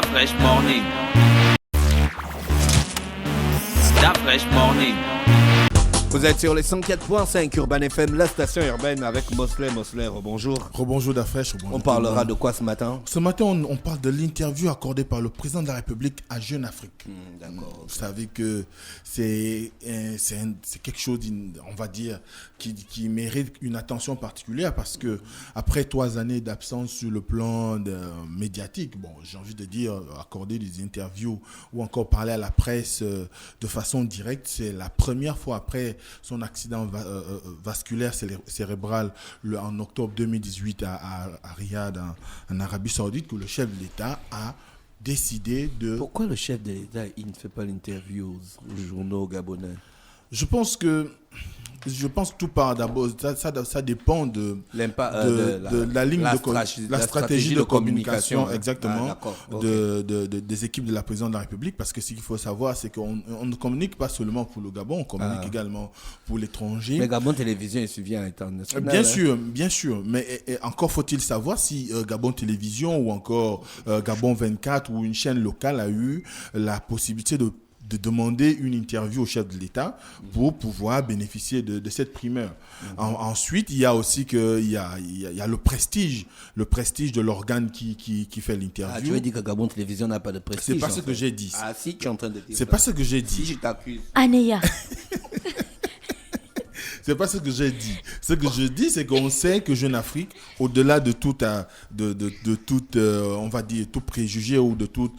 Fresh morning. Fresh morning. Vous êtes sur les 104.5 Urban FM, la station urbaine avec Mosley. Bonjour. Rebonjour Dafresh. On parlera de quoi ce matin? Ce matin, on parle de l'interview accordée par le président de la République à Jeune Afrique. D'accord. Vous savez que c'est quelque chose, on va dire, qui mérite une attention particulière parce que après 3 années d'absence sur le plan médiatique, bon, j'ai envie de dire accorder des interviews ou encore parler à la presse de façon directe, c'est la première fois après son accident vasculaire cérébral en octobre 2018 à Riyad, en Arabie Saoudite, que le chef de l'État a décidé de... Pourquoi le chef de l'État il ne fait pas l'interview aux journaux gabonais? Je pense que tout part d'abord, ça dépend de la ligne la stratégie de communication exactement des équipes de la présidence de la République, parce que ce qu'il faut savoir, c'est qu'on ne communique pas seulement pour le Gabon, on communique également pour l'étranger. Mais Gabon Télévision est suivi à l'international. Bien sûr, mais encore faut-il savoir si Gabon Télévision ou encore Gabon 24 ou une chaîne locale a eu la possibilité de demander une interview au chef de l'État pour pouvoir bénéficier de cette primeur. Ensuite, il y a aussi il y a le prestige de l'organe qui fait l'interview. Tu veux dire que Gabon Télévision n'a pas de prestige? C'est pas ce que j'ai dit. Ah si, tu es en train de dire C'est pas ce que j'ai dit. Si je t'accuse. Anéa. C'est pas ce que j'ai dit. Ce que je dis, c'est qu'on sait que Jeune Afrique, au-delà de tout, on va dire, tout préjugé ou de toute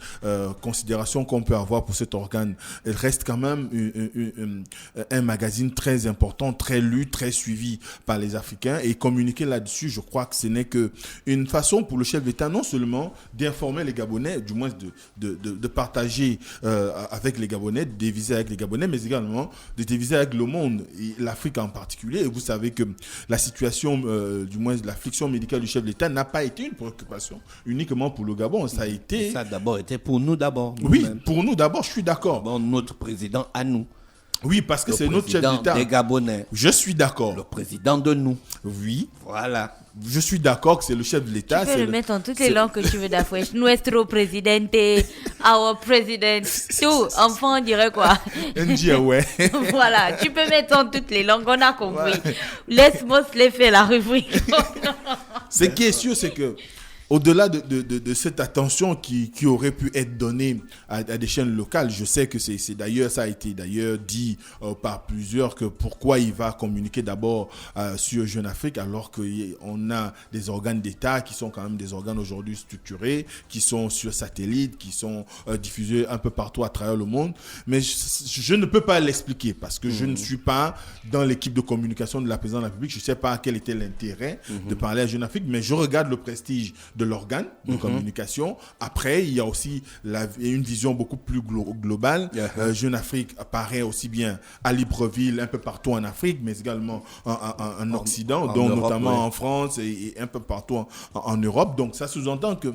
considération qu'on peut avoir pour cet organe, elle reste quand même un magazine très important, très lu, très suivi par les Africains. Et communiquer là-dessus, je crois que ce n'est qu'une façon pour le chef d'État, non seulement d'informer les Gabonais, du moins de partager avec les Gabonais, de diviser avec les Gabonais, mais également de diviser avec le monde, et l'Afrique en particulier. Et vous savez que la situation, du moins l'affliction médicale du chef de l'État n'a pas été une préoccupation uniquement pour le Gabon. Ça a été... Ça d'abord était pour nous d'abord. Oui, pour nous d'abord, je suis d'accord. Bon, notre président à nous. Oui, parce que c'est notre chef d'État. Des Gabonais. Je suis d'accord. Le président de nous. Oui. Voilà. Je suis d'accord que c'est le chef de l'État. Tu peux le mettre en toutes les langues que tu veux d'Afrique. Nuestro presidente, our president, tout. Enfant, on dirait quoi? Ouais. Voilà, tu peux mettre en toutes les langues, on a compris. Ouais. Laisse-moi se les faire la rubrique. Ce qui est sûr, c'est que au-delà de cette attention qui aurait pu être donnée à des chaînes locales, je sais que c'est d'ailleurs, ça a été d'ailleurs dit par plusieurs, que pourquoi il va communiquer d'abord sur Jeune Afrique alors qu'on a des organes d'État qui sont quand même des organes aujourd'hui structurés, qui sont sur satellite, qui sont diffusés un peu partout à travers le monde. Mais je ne peux pas l'expliquer parce que je ne suis pas dans l'équipe de communication de la présidence de la République. Je ne sais pas quel était l'intérêt de parler à Jeune Afrique, mais je regarde le prestige de l'organe de communication. Après, il y a aussi une vision beaucoup plus globale. Jeune Afrique apparaît aussi bien à Libreville, un peu partout en Afrique, mais également en Occident, donc Europe, notamment en France et un peu partout en Europe. Donc ça sous-entend que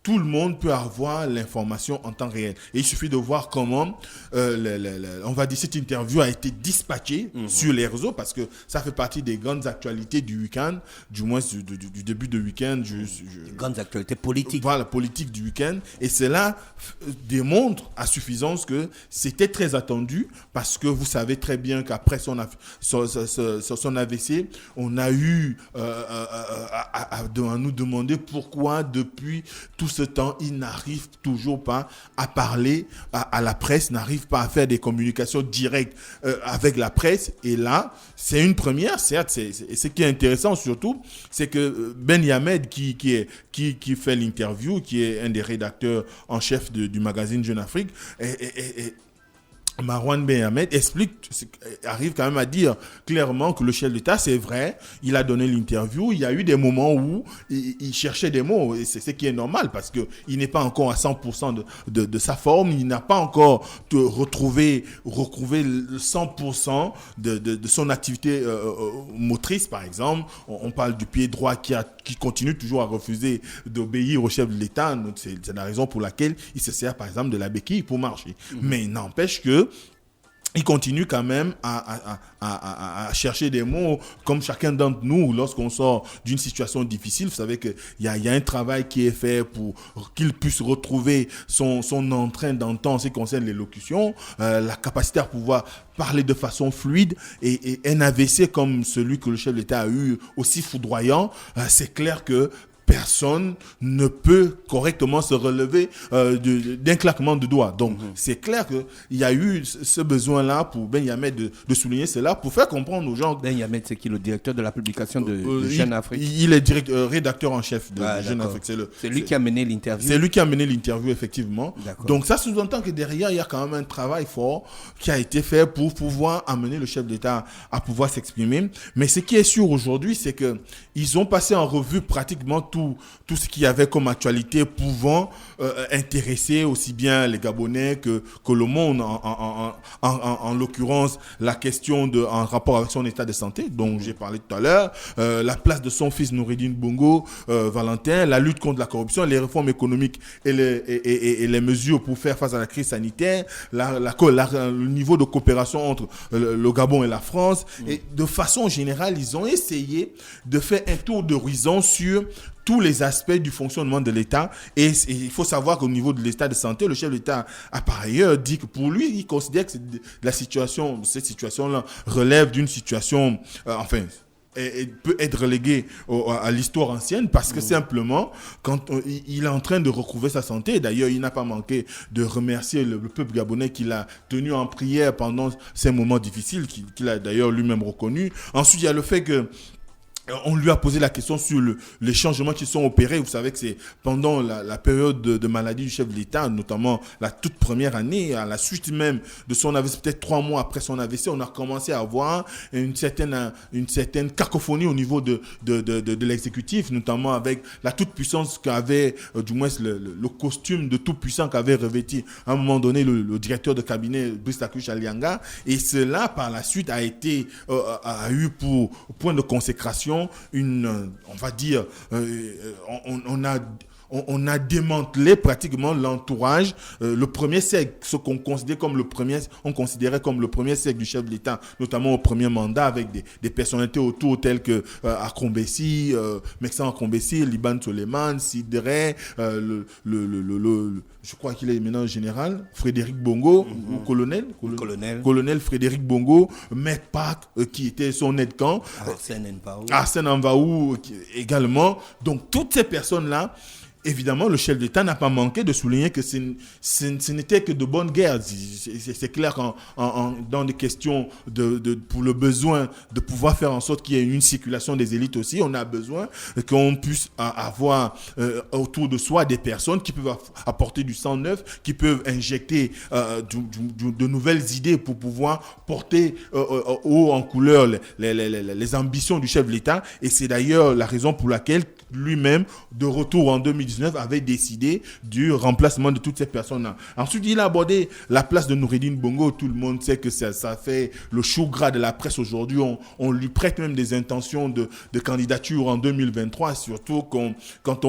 tout le monde peut avoir l'information en temps réel. Et il suffit de voir comment, on va dire, cette interview a été dispatchée sur les réseaux, parce que ça fait partie des grandes actualités du week-end, du moins du début de week-end. Les grandes actualités politiques. Voilà, politique du week-end. Et cela démontre à suffisance que c'était très attendu, parce que vous savez très bien qu'après son AVC, on a eu à nous demander pourquoi depuis tout ce temps, il n'arrive toujours pas à parler à la presse, n'arrive pas à faire des communications directes avec la presse. Et là, c'est une première, certes. Ce qui est intéressant surtout, c'est que Ben Yamed, qui fait l'interview, qui est un des rédacteurs en chef du magazine Jeune Afrique, Marouane Ben Yamed arrive quand même à dire clairement que le chef de l'État, c'est vrai, il a donné l'interview, il y a eu des moments où il cherchait des mots, et c'est ce qui est normal, parce qu'il n'est pas encore à 100% de sa forme, il n'a pas encore retrouvé le 100% de son activité motrice, par exemple. On parle du pied droit qui continue toujours à refuser d'obéir au chef de l'État. C'est la raison pour laquelle il se sert, par exemple, de la béquille pour marcher. Mais il n'empêche que il continue quand même à chercher des mots, comme chacun d'entre nous, lorsqu'on sort d'une situation difficile. Vous savez qu'il y a un travail qui est fait pour qu'il puisse retrouver son entrain d'antan en ce qui concerne l'élocution, la capacité à pouvoir parler de façon fluide, et un AVC comme celui que le chef de l'État a eu, aussi foudroyant, c'est clair que personne ne peut correctement se relever d'un claquement de doigts. Donc, c'est clair qu'il y a eu ce besoin-là pour Ben Yamed de souligner cela, pour faire comprendre aux gens... Ben Yamed, c'est qui, le directeur de la publication de Jeune Afrique? Il est rédacteur en chef de Jeune Afrique. C'est lui qui a mené l'interview. C'est lui qui a mené l'interview, effectivement. D'accord. Donc, ça sous-entend que derrière, il y a quand même un travail fort qui a été fait pour pouvoir amener le chef d'État à pouvoir s'exprimer. Mais ce qui est sûr aujourd'hui, c'est qu'ils ont passé en revue pratiquement tout ce qu'il y avait comme actualité pouvant intéresser aussi bien les Gabonais que le monde, en l'occurrence la question en rapport avec son état de santé dont j'ai parlé tout à l'heure, la place de son fils Noureddine Bongo Valentin, la lutte contre la corruption, les réformes économiques et les mesures pour faire face à la crise sanitaire, le niveau de coopération entre le Gabon et la France. Et de façon générale, ils ont essayé de faire un tour d'horizon sur tous les aspects du fonctionnement de l'État. Et il faut savoir qu'au niveau de l'état de santé, le chef de l'État a par ailleurs dit que pour lui, il considère que cette situation-là relève d'une situation, et peut être relégué à l'histoire ancienne, parce que simplement, quand il est en train de recouvrer sa santé, d'ailleurs, il n'a pas manqué de remercier le peuple gabonais qu'il a tenu en prière pendant ces moments difficiles, qu'il a d'ailleurs lui-même reconnu. Ensuite, il y a le fait que on lui a posé la question sur les changements qui sont opérés. Vous savez que c'est pendant la période de maladie du chef de l'État, notamment la toute première année, à la suite même de son AVC, peut-être 3 mois après son AVC, on a commencé à avoir une certaine cacophonie au niveau de l'exécutif, notamment avec la toute-puissance qu'avait, du moins le costume de tout-puissant qu'avait revêti à un moment donné le directeur de cabinet Brice Takuch Alianga. Et cela, par la suite, a eu pour point de consécration on va dire, on a démantelé pratiquement l'entourage, le premier cercle, ce qu'on considérait comme le premier cercle du chef de l'État, notamment au premier mandat, avec des personnalités autour telles que Akombessi, Mexan Akombessi, Liban Soleiman, Sidre, je crois qu'il est maintenant général, Frédéric Bongo, ou colonel Frédéric Bongo, Maître Park, qui était son aide-camp, Arsène Anvaou également. Donc toutes ces personnes-là, évidemment, le chef d'État n'a pas manqué de souligner que ce n'était que de bonnes guerres. C'est clair dans des questions pour le besoin de pouvoir faire en sorte qu'il y ait une circulation des élites aussi, on a besoin qu'on puisse avoir autour de soi des personnes qui peuvent apporter du sang neuf, qui peuvent injecter de nouvelles idées pour pouvoir porter haut en couleur les ambitions du chef de l'État. Et c'est d'ailleurs la raison pour laquelle lui-même, de retour en 2019, avait décidé du remplacement de toutes ces personnes-là. Ensuite, il a abordé la place de Noureddine Bongo. Tout le monde sait que ça fait le chou gras de la presse aujourd'hui. On lui prête même des intentions de candidature en 2023, surtout quand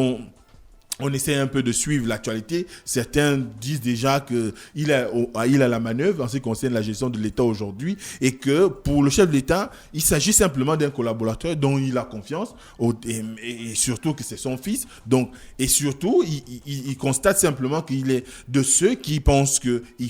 on essaie un peu de suivre l'actualité. Certains disent déjà qu'il a la manœuvre en ce qui concerne la gestion de l'État aujourd'hui, et que pour le chef de l'État, il s'agit simplement d'un collaborateur dont il a confiance, et surtout que c'est son fils. Donc, et surtout, il constate simplement qu'il est de ceux qui pensent qu'il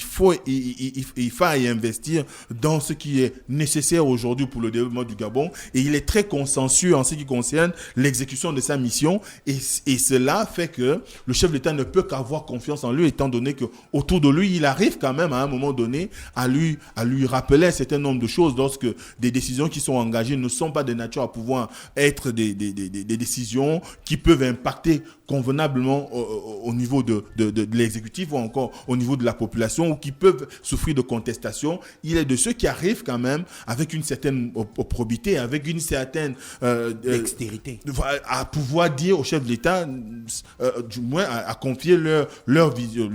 faille investir dans ce qui est nécessaire aujourd'hui pour le développement du Gabon, et il est très consensueux en ce qui concerne l'exécution de sa mission, et cela fait que le chef de l'État ne peut qu'avoir confiance en lui, étant donné qu'autour de lui, il arrive quand même à un moment donné à lui rappeler un certain nombre de choses lorsque des décisions qui sont engagées ne sont pas de nature à pouvoir être des décisions qui peuvent impacter convenablement au niveau de l'exécutif ou encore au niveau de la population, ou qui peuvent souffrir de contestation. Il est de ceux qui arrivent quand même avec une certaine probité, avec une certaine dextérité, à pouvoir dire au chef de l'État, du moins à confier leur vision,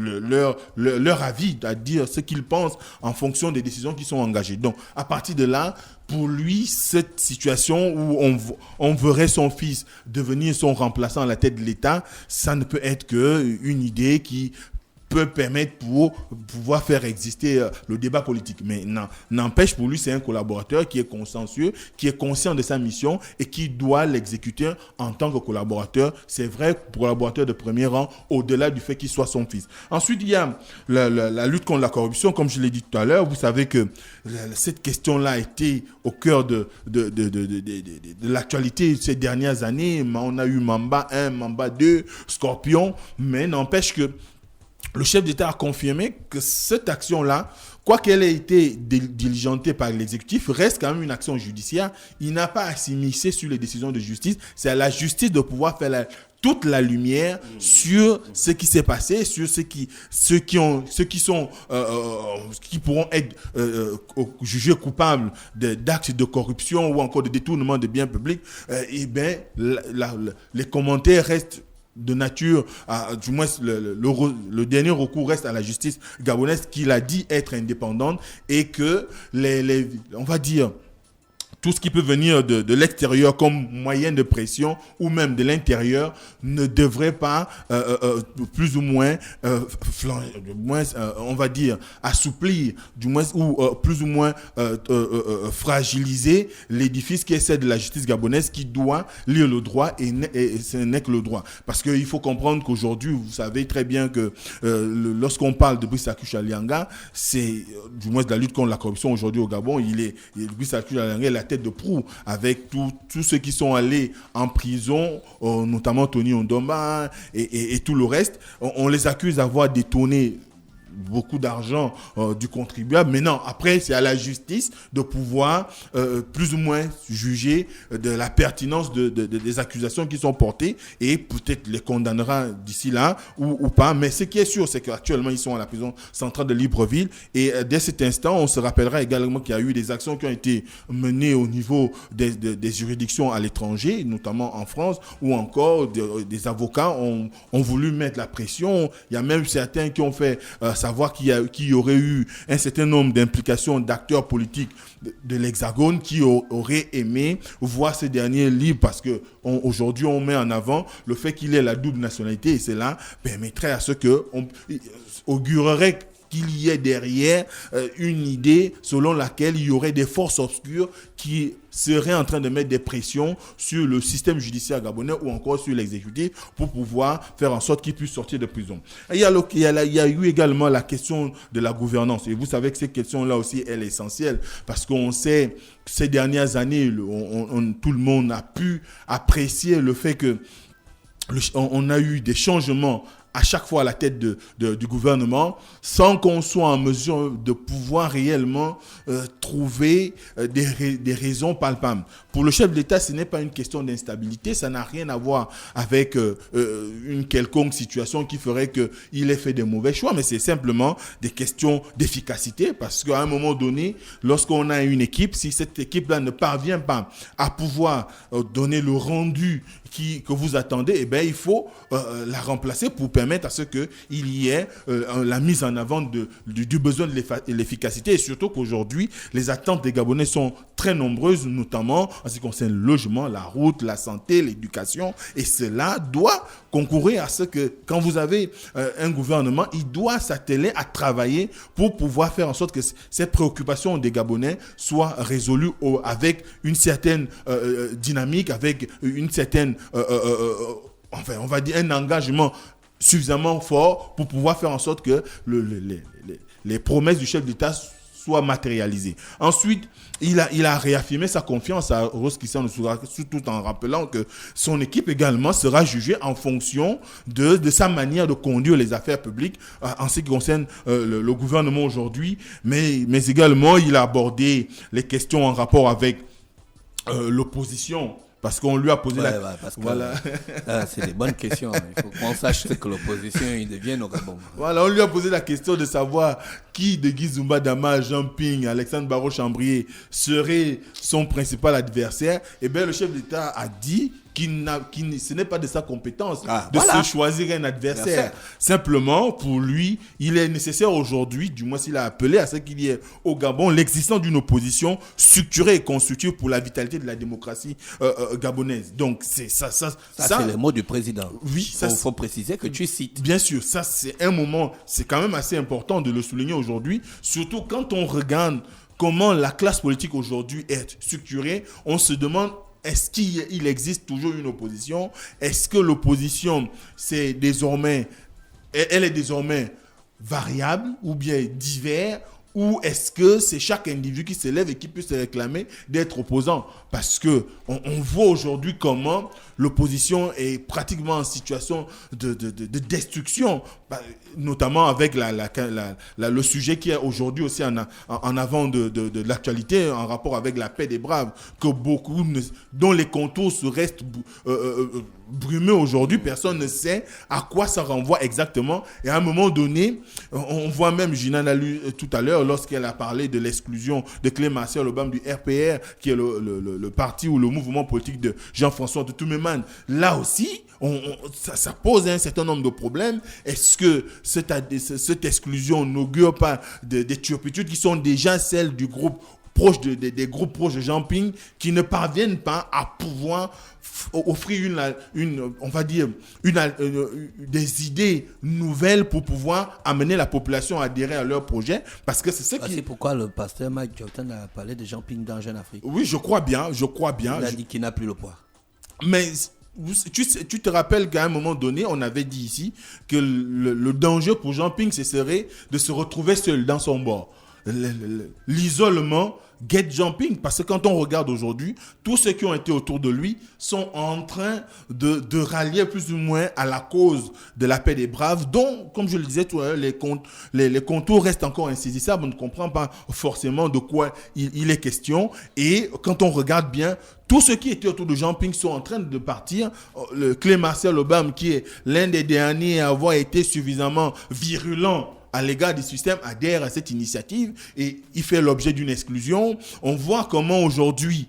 leur avis, à dire ce qu'ils pensent en fonction des décisions qui sont engagées. Donc, à partir de là, pour lui, cette situation où on verrait son fils devenir son remplaçant à la tête de l'État, ça ne peut être qu'une idée qui peut permettre pour pouvoir faire exister le débat politique. Mais n'empêche, pour lui, c'est un collaborateur qui est consciencieux, qui est conscient de sa mission et qui doit l'exécuter en tant que collaborateur. C'est vrai, collaborateur de premier rang, au-delà du fait qu'il soit son fils. Ensuite, il y a la lutte contre la corruption. Comme je l'ai dit tout à l'heure, vous savez que cette question-là a été au cœur de l'actualité ces dernières années. On a eu Mamba 1, Mamba 2, Scorpion, mais n'empêche que le chef d'État a confirmé que cette action-là, quoi qu'elle ait été diligentée par l'exécutif, reste quand même une action judiciaire. Il n'a pas à s'immiscer sur les décisions de justice. C'est à la justice de pouvoir faire toute la lumière sur ce qui s'est passé, sur ceux qui pourront être jugés coupables d'actes de corruption ou encore de détournement de biens publics. Les commentaires restent de nature, du moins le dernier recours reste à la justice gabonaise, qui l'a dit être indépendante, et que on va dire, tout ce qui peut venir de l'extérieur comme moyen de pression ou même de l'intérieur ne devrait pas plus ou moins, on va dire, assouplir, du moins, ou plus ou moins fragiliser l'édifice qui est celle de la justice gabonaise, qui doit lire le droit et ce n'est que le droit. Parce qu'il faut comprendre qu'aujourd'hui, vous savez très bien que lorsqu'on parle de Brice Akucha Lianga, c'est du moins de la lutte contre la corruption aujourd'hui au Gabon. Brice Akucha Lianga est la tête de proue avec tous ceux qui sont allés en prison, notamment Tony Ondomba et tout le reste. On les accuse d'avoir détourné beaucoup d'argent du contribuable. Maintenant, après, c'est à la justice de pouvoir plus ou moins juger de la pertinence des accusations qui sont portées et peut-être les condamnera d'ici là ou pas. Mais ce qui est sûr, c'est qu'actuellement, ils sont à la prison centrale de Libreville. Et dès cet instant, on se rappellera également qu'il y a eu des actions qui ont été menées au niveau des juridictions à l'étranger, notamment en France, où encore des avocats ont voulu mettre la pression. Il y a même certains qui ont fait savoir qu'il y aurait eu un certain nombre d'implications d'acteurs politiques de l'Hexagone qui auraient aimé voir ces derniers libres, parce que aujourd'hui on met en avant le fait qu'il ait la double nationalité, et cela permettrait à ce que on augurerait qu'il y ait derrière une idée selon laquelle il y aurait des forces obscures qui seraient en train de mettre des pressions sur le système judiciaire gabonais ou encore sur l'exécutif pour pouvoir faire en sorte qu'il puisse sortir de prison. Et il y a eu également la question de la gouvernance. Et vous savez que cette question-là aussi, elle est essentielle, parce qu'on sait, ces dernières années, tout le monde a pu apprécier le fait que on a eu des changements à chaque fois à la tête du gouvernement, sans qu'on soit en mesure de pouvoir réellement trouver des raisons palpables. Pour le chef de l'État, ce n'est pas une question d'instabilité, ça n'a rien à voir avec une quelconque situation qui ferait qu'il ait fait des mauvais choix, mais c'est simplement des questions d'efficacité, parce qu'à un moment donné, lorsqu'on a une équipe, si cette équipe-là ne parvient pas à pouvoir donner le rendu que vous attendez, eh bien, il faut la remplacer pour permettre à ce qu'il y ait la mise en avant du besoin de l'efficacité. Et surtout qu'aujourd'hui, les attentes des Gabonais sont très nombreuses, notamment en ce qui concerne le logement, la route, la santé, l'éducation. Et cela doit concourir à ce que, quand vous avez un gouvernement, il doit s'atteler à travailler pour pouvoir faire en sorte que ces préoccupations des Gabonais soient résolues avec une certaine dynamique, avec une certaine enfin, on va dire un engagement suffisamment fort pour pouvoir faire en sorte que les promesses du chef d'État soient matérialisées. Ensuite, il a réaffirmé sa confiance à Rose Christian Nsouga, tout en rappelant que son équipe également sera jugée en fonction de sa manière de conduire les affaires publiques en ce qui concerne le gouvernement aujourd'hui, mais également il a abordé les questions en rapport avec l'opposition. Parce qu'on lui a posé voilà. C'est des bonnes questions. Il faut qu'on sache ce que l'opposition devienne au Gabon. Voilà, on lui a posé la question de savoir qui de Guy Zumba Dama, Jean Ping, Alexandre Barrault-Chambrier serait son principal adversaire. Et bien, le chef d'État a dit ce n'est pas de sa compétence de voilà. se choisir un adversaire. Bien Simplement, pour lui, il est nécessaire aujourd'hui, du moins s'il a appelé à ce qu'il y ait au Gabon l'existence d'une opposition structurée et constituée pour la vitalité de la démocratie gabonaise. Donc, c'est ça, c'est les mots du président. Oui, ça, faut préciser que tu cites. Bien sûr, ça c'est un moment, c'est quand même assez important de le souligner aujourd'hui, surtout quand on regarde comment la classe politique aujourd'hui est structurée, on se demande est-ce qu'il existe toujours une opposition? Est-ce que l'opposition, elle est désormais variable ou bien divers? Ou est-ce que c'est chaque individu qui se lève et qui peut se réclamer d'être opposant? Parce que on voit aujourd'hui comment l'opposition est pratiquement en situation de destruction, notamment avec le sujet qui est aujourd'hui aussi en avant de l'actualité en rapport avec la paix des braves, que dont les contours se restent brumeux aujourd'hui. Personne ne sait à quoi ça renvoie exactement. Et à un moment donné, on voit même Gina l'a lu tout à l'heure lorsqu'elle a parlé de l'exclusion de Clémenceau Lobam du RPR, qui est le parti ou le mouvement politique de Jean-François de Touméman. Là aussi, ça pose un certain nombre de problèmes. Est-ce que cette exclusion n'augure pas des turpitudes qui sont déjà celles du groupe des groupes proches de Jean Ping, qui ne parviennent pas à pouvoir offrir on va dire des idées nouvelles pour pouvoir amener la population à adhérer à leur projet, parce que c'est ce qui... C'est pourquoi le pasteur Mike Jordan a parlé de Jean Ping dans Jeune Afrique. Oui, je crois bien. Il a dit qu'il n'a plus le poids. Mais tu te rappelles qu'à un moment donné, on avait dit ici que le danger pour Jean Ping, ce serait de se retrouver seul dans son bord. L'isolement guette Jean Ping, parce que quand on regarde aujourd'hui, tous ceux qui ont été autour de lui sont en train de rallier plus ou moins à la cause de la paix des braves, dont, comme je le disais tout à l'heure, les contours restent encore insaisissables. On ne comprend pas forcément de quoi il est question. Et quand on regarde bien, tous ceux qui étaient autour de Jean Ping sont en train de partir. Le Clémenceau Lobam, qui est l'un des derniers à avoir été suffisamment virulent à l'égard du système, adhère à cette initiative et il fait l'objet d'une exclusion. On voit comment aujourd'hui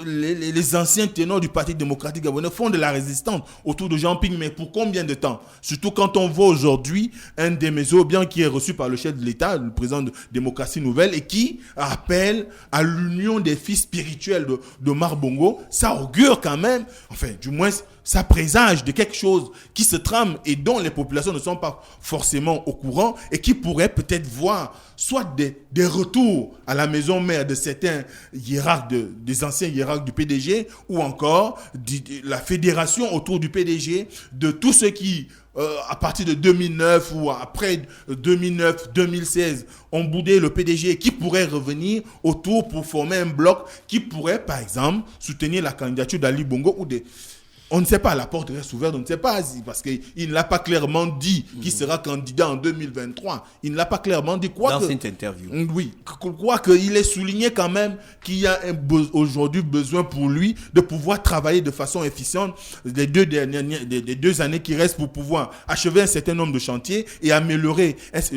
les anciens ténors du Parti démocratique gabonais font de la résistance autour de Jean Ping, mais pour combien de temps? Surtout quand on voit aujourd'hui un des bien qui est reçu par le chef de l'État, le président de Démocratie Nouvelle, et qui appelle à l'union des fils spirituels de Marbongo. Ça augure quand même, enfin du moins ça présage de quelque chose qui se trame et dont les populations ne sont pas forcément au courant, et qui pourrait peut-être voir soit des retours à la maison mère de certains hiérarques, des anciens hiérarques du PDG, ou encore la fédération autour du PDG, de tous ceux qui, à partir de 2009 ou après 2009-2016, ont boudé le PDG, qui pourraient revenir autour pour former un bloc qui pourrait, par exemple, soutenir la candidature d'Ali Bongo ou des... On ne sait pas, la porte reste ouverte, on ne sait pas, parce qu'il ne l'a pas clairement dit qu'il sera candidat en 2023. Il ne l'a pas clairement dit. Dans cette interview. Oui, quoi qu'il ait souligné quand même qu'il y a aujourd'hui besoin pour lui de pouvoir travailler de façon efficiente les deux années qui restent pour pouvoir achever un certain nombre de chantiers et améliorer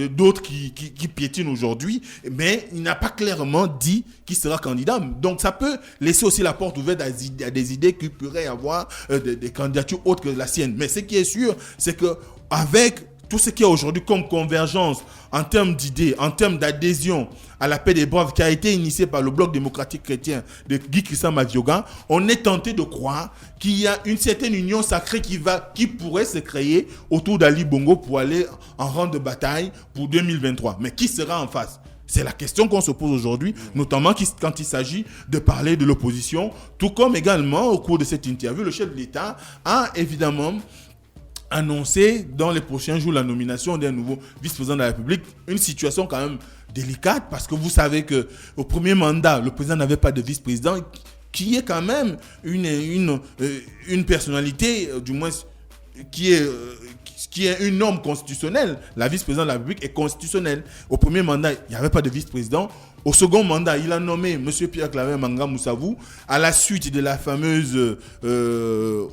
d'autres qui piétinent aujourd'hui. Mais il n'a pas clairement dit qu'il sera candidat. Donc ça peut laisser aussi la porte ouverte à des idées qu'il pourrait y avoir des candidatures autres que la sienne. Mais ce qui est sûr, c'est que avec tout ce qu'il y a aujourd'hui comme convergence en termes d'idées, en termes d'adhésion à la paix des braves qui a été initiée par le Bloc démocratique chrétien de Guy Christian Mavioga, on est tenté de croire qu'il y a une certaine union sacrée qui pourrait se créer autour d'Ali Bongo pour aller en rang de bataille pour 2023. Mais qui sera en face? C'est la question qu'on se pose aujourd'hui, notamment quand il s'agit de parler de l'opposition, tout comme également au cours de cette interview, le chef de l'État a évidemment annoncé dans les prochains jours la nomination d'un nouveau vice-président de la République, une situation quand même délicate, parce que vous savez qu'au premier mandat, le président n'avait pas de vice-président, qui est quand même une personnalité, du moins qui est une norme constitutionnelle. La vice-présidente de la République est constitutionnelle. Au premier mandat, il n'y avait pas de vice-président. Au second mandat, il a nommé M. Pierre-Claver Manga Moussavou à la suite de la fameuse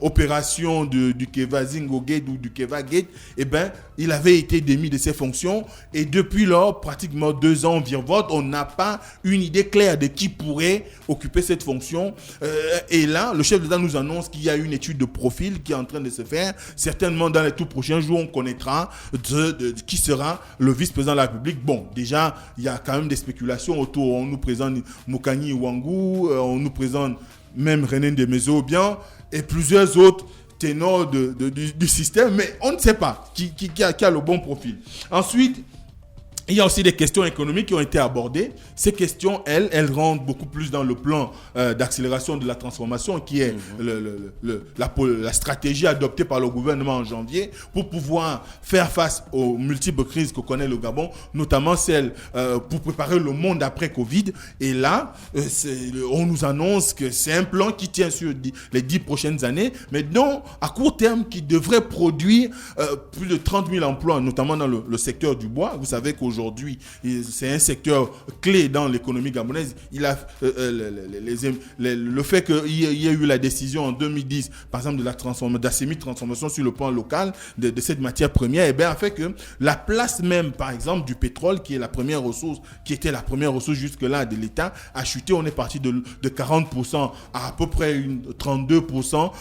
opération du Keva Zingo Gate ou du Keva Gate. Eh bien, il avait été démis de ses fonctions et depuis lors, pratiquement 2 ans virevolte, on n'a pas une idée claire de qui pourrait occuper cette fonction. Et là, le chef d'État nous annonce qu'il y a une étude de profil qui est en train de se faire. Certainement, dans les tout prochains jours, on connaîtra qui sera le vice-président de la République. Bon, déjà, il y a quand même des spéculations autour. On nous présente Mokani Wangou, on nous présente même René Ndemezo bien et plusieurs autres ténors du système, mais on ne sait pas qui a le bon profil. Ensuite, il y a aussi des questions économiques qui ont été abordées. Ces questions, elles rentrent beaucoup plus dans le plan d'accélération de la transformation qui est la stratégie adoptée par le gouvernement en janvier pour pouvoir faire face aux multiples crises que connaît le Gabon, notamment celle pour préparer le monde après Covid. Et là, on nous annonce que c'est un plan qui tient sur les 10 prochaines années, mais dont, à court terme, qui devrait produire plus de 30 000 emplois, notamment dans le secteur du bois. Vous savez qu'aujourd'hui, c'est un secteur clé dans l'économie gabonaise. Il a le fait qu'il y ait eu la décision en 2010, par exemple, de la semi-transformation sur le plan local de cette matière première, et bien a fait que la place même, par exemple, du pétrole, qui était la première ressource jusque-là de l'État, a chuté. On est parti de 40% à peu près 32%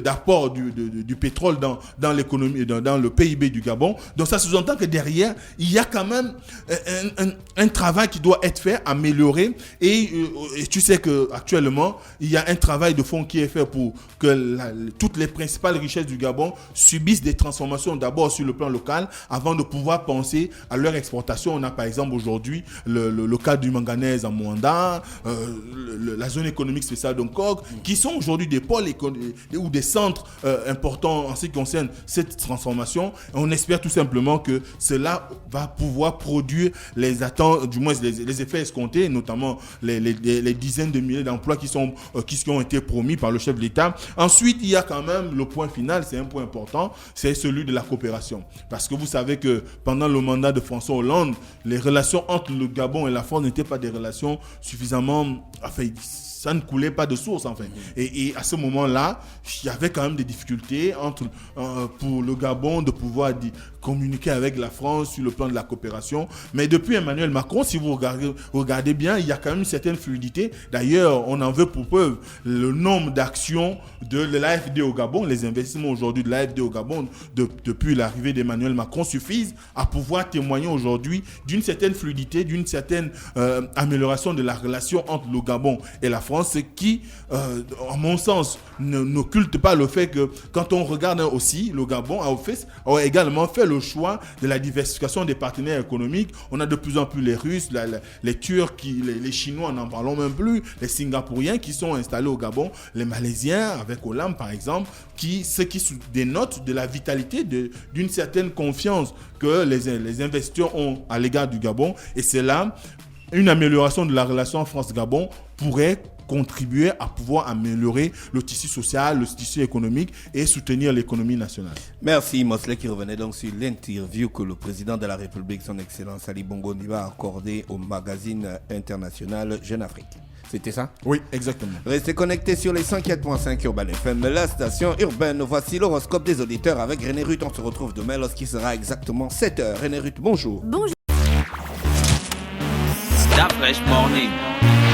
d'apport du pétrole dans l'économie, dans le PIB du Gabon. Donc ça sous-entend que derrière, il y a quand même un travail qui doit être fait, amélioré, et tu sais qu'actuellement il y a un travail de fond qui est fait pour que toutes les principales richesses du Gabon subissent des transformations d'abord sur le plan local avant de pouvoir penser à leur exportation. On a par exemple aujourd'hui le cas du manganèse à Moanda, la zone économique spéciale d'Ongkok, qui sont aujourd'hui des pôles ou des centres importants en ce qui concerne cette transformation. On espère tout simplement que cela va pouvoir produire les attentes, du moins les effets escomptés, notamment les dizaines de milliers d'emplois qui ont été promis par le chef de l'État. Ensuite, il y a quand même le point final, c'est un point important, c'est celui de la coopération. Parce que vous savez que pendant le mandat de François Hollande, les relations entre le Gabon et la France n'étaient pas des relations suffisamment... ça ne coulait pas de source, enfin. Et à ce moment-là, il y avait quand même des difficultés pour le Gabon de pouvoir communiquer avec la France sur le plan de la coopération. Mais depuis Emmanuel Macron, si vous regardez bien, il y a quand même une certaine fluidité. D'ailleurs, on en veut pour preuve le nombre d'actions de l'AFD au Gabon. Les investissements aujourd'hui de l'AFD au Gabon, depuis l'arrivée d'Emmanuel Macron, suffisent à pouvoir témoigner aujourd'hui d'une certaine fluidité, d'une certaine amélioration de la relation entre le Gabon et la France, ce qui, en mon sens, n'occulte pas le fait que quand on regarde aussi, le Gabon a également fait le choix de la diversification des partenaires économiques. On a de plus en plus les Russes, les Turcs, les Chinois, n'en parlons même plus, les Singapouriens qui sont installés au Gabon, les Malaisiens avec Olam par exemple, ce qui dénote de la vitalité d'une certaine confiance que les investisseurs ont à l'égard du Gabon. Et c'est là une amélioration de la relation France-Gabon pourrait contribuer à pouvoir améliorer le tissu social, le tissu économique et soutenir l'économie nationale. Merci Mosley qui revenait donc sur l'interview que le président de la République, son Excellence Ali Bongo Ondimba, a accordé au magazine international Jeune Afrique. C'était ça? Oui, exactement. Restez connectés sur les 104.5 Urban FM, la station urbaine. Voici l'horoscope des auditeurs avec René Ruth. On se retrouve demain lorsqu'il sera exactement 7h. René Ruth, bonjour. Bonjour. Start Fresh Morning.